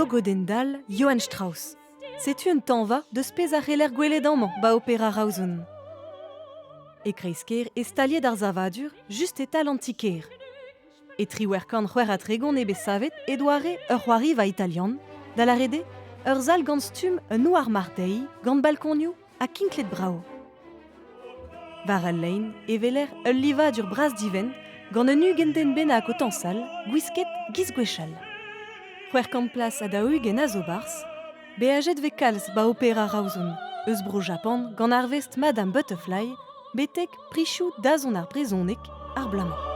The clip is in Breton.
logo d'Endal, Johann Strauss. C'est une tanva de spez ar c'heller gweledamant ba opéra raouzon. E kreisker e staliet d'ar zavadur just etal antiker. E triwerkan c'hwer a tregon ebe savet e doare ur c'hoari va italian, da la rede, ur zal gant stum un ouar mardei, gant balkonioù a kinklet brao. Var al lein e veler ul livadur bras diven gant un ugenten bennak o tansal, gwisket giz gwechal. C'hwer plas a daougen a zo bars, beajet ve kalz ba opéra raouzon, eus bro Japan gant ar vest Madame Butterfly, betek prichou dazon ar brezonek ar blamant.